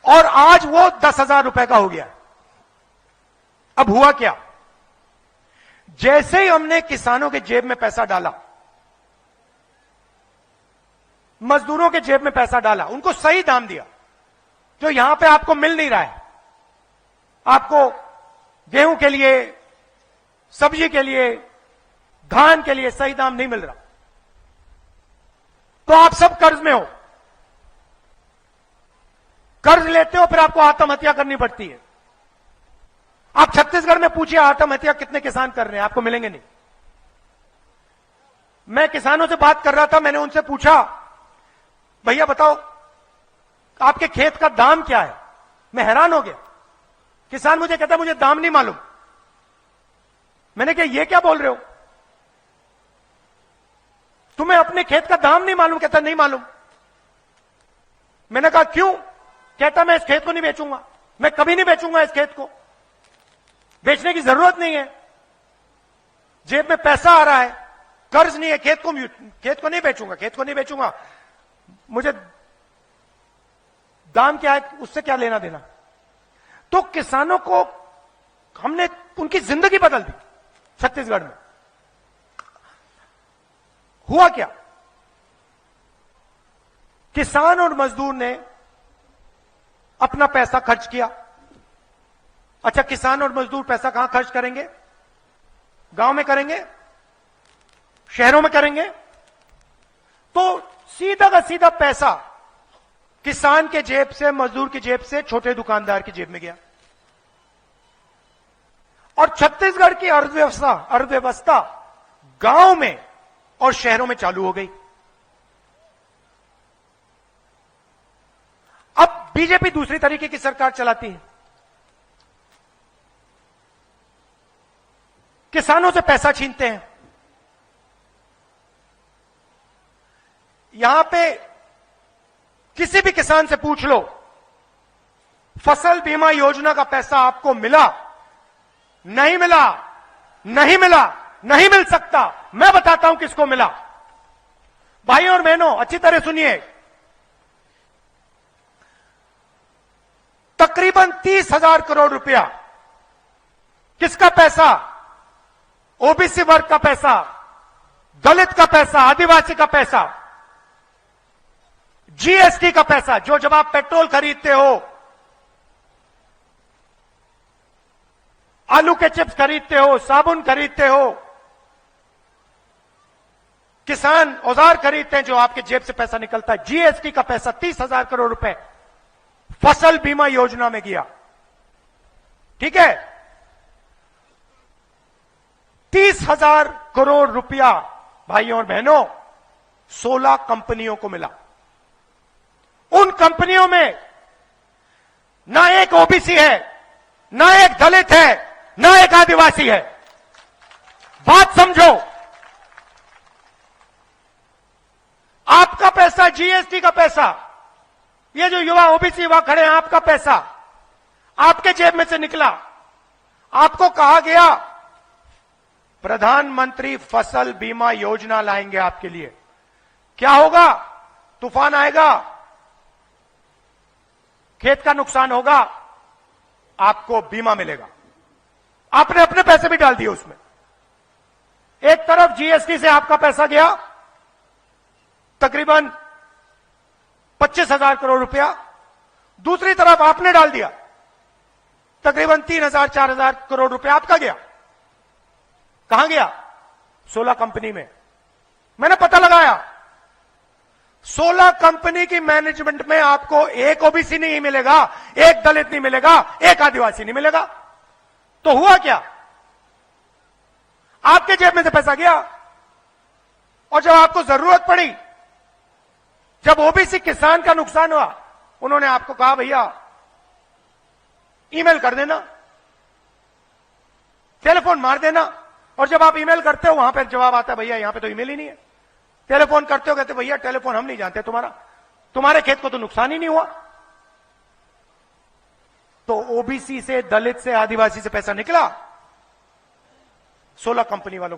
और आज वो 10,000 रुपए का हो गया। अब हुआ क्या? जैसे ही हमने किसानों के जेब में पैसा डाला, मजदूरों के जेब में पैसा डाला, उनको सही दाम दिया, जो यहां पे आपको मिल नहीं रहा है। आपको गेहूं के लिए, सब्जी के लिए, धान के लिए सही दाम नहीं मिल रहा, तो आप सब कर्ज में हो, कर्ज लेते हो, फिर आपको आत्महत्या करनी पड़ती है। आप छत्तीसगढ़ में पूछिए आत्महत्या कितने किसान कर रहे हैं, आपको मिलेंगे नहीं। मैं किसानों से बात कर रहा था, मैंने उनसे पूछा, भैया बताओ आपके खेत का दाम क्या है? मैं हैरान हो गया। किसान मुझे कहता मुझे दाम नहीं मालूम। मैंने कहा ये क्या बोल रहे हो, तुम्हें अपने खेत का दाम नहीं मालूम? कहता नहीं मालूम। मैंने कहा क्यों? कहता मैं इस खेत को नहीं बेचूंगा, मैं कभी नहीं बेचूंगा इस खेत को, बेचने की जरूरत नहीं है, जेब में पैसा आ रहा है, कर्ज नहीं है, खेत को नहीं बेचूंगा, खेत को नहीं बेचूंगा, मुझे दाम क्या है उससे क्या लेना देना। तो किसानों को हमने उनकी जिंदगी बदल दी छत्तीसगढ़ में। हुआ क्या? किसान और मजदूर ने अपना पैसा खर्च किया। अच्छा, किसान और मजदूर पैसा कहां खर्च करेंगे? गांव में करेंगे, शहरों में करेंगे। तो सीधा का सीधा पैसा किसान के जेब से, मजदूर की जेब से, छोटे दुकानदार की जेब में गया। और छत्तीसगढ़ की अर्थव्यवस्था गांव में और शहरों में चालू हो गई। अब बीजेपी दूसरी तरीके की सरकार चलाती है, किसानों से पैसा छीनते हैं। यहां पे किसी भी किसान से पूछ लो, फसल बीमा योजना का पैसा आपको मिला? नहीं मिला, नहीं मिला, नहीं मिल सकता। मैं बताता हूं किसको मिला। भाइयों और बहनों अच्छी तरह सुनिए, तकरीबन 30,000 करोड़ रुपया किसका पैसा? ओबीसी वर्ग का पैसा, दलित का पैसा, आदिवासी का पैसा, जीएसटी का पैसा। जो जब आप पेट्रोल खरीदते हो, आलू के चिप्स खरीदते हो, साबुन खरीदते हो, किसान औजार खरीदते हैं, जो आपके जेब से पैसा निकलता है, जीएसटी का पैसा 30,000 करोड़ रुपए फसल बीमा योजना में गया। ठीक है, 30,000 करोड़ रुपया भाइयों और बहनों 16 कंपनियों को मिला। उन कंपनियों में ना एक ओबीसी है, ना एक दलित है, ना एक आदिवासी है। बात समझो, आपका पैसा, जीएसटी का पैसा, ये जो युवा ओबीसी युवा खड़े हैं, आपका पैसा आपके जेब में से निकला। आपको कहा गया प्रधानमंत्री फसल बीमा योजना लाएंगे आपके लिए। क्या होगा? तूफान आएगा, खेत का नुकसान होगा, आपको बीमा मिलेगा। आपने अपने पैसे भी डाल दिए उसमें। एक तरफ जीएसटी से आपका पैसा गया तकरीबन 25,000 करोड़ रुपया, दूसरी तरफ आपने डाल दिया तकरीबन 3,000 4,000 करोड़ रुपया आपका गया। कहां गया? 16 कंपनी में। मैंने पता लगाया, 16 कंपनी की मैनेजमेंट में आपको एक ओबीसी नहीं मिलेगा, एक दलित नहीं मिलेगा, एक आदिवासी नहीं मिलेगा। तो हुआ क्या? आपके जेब में से पैसा गया, और जब आपको जरूरत पड़ी, जब ओबीसी किसान का नुकसान हुआ, उन्होंने आपको कहा भैया ईमेल कर देना, टेलीफोन मार देना। और जब आप ईमेल करते हो, वहां पर जवाब आता है भैया यहां पे तो ईमेल ही नहीं है। टेलीफोन करते हो, कहते भैया टेलीफोन हम नहीं जानते, तुम्हारे खेत को तो नुकसान ही नहीं हुआ। तो ओबीसी से, दलित से, आदिवासी से पैसा निकला, 16 कंपनी वालों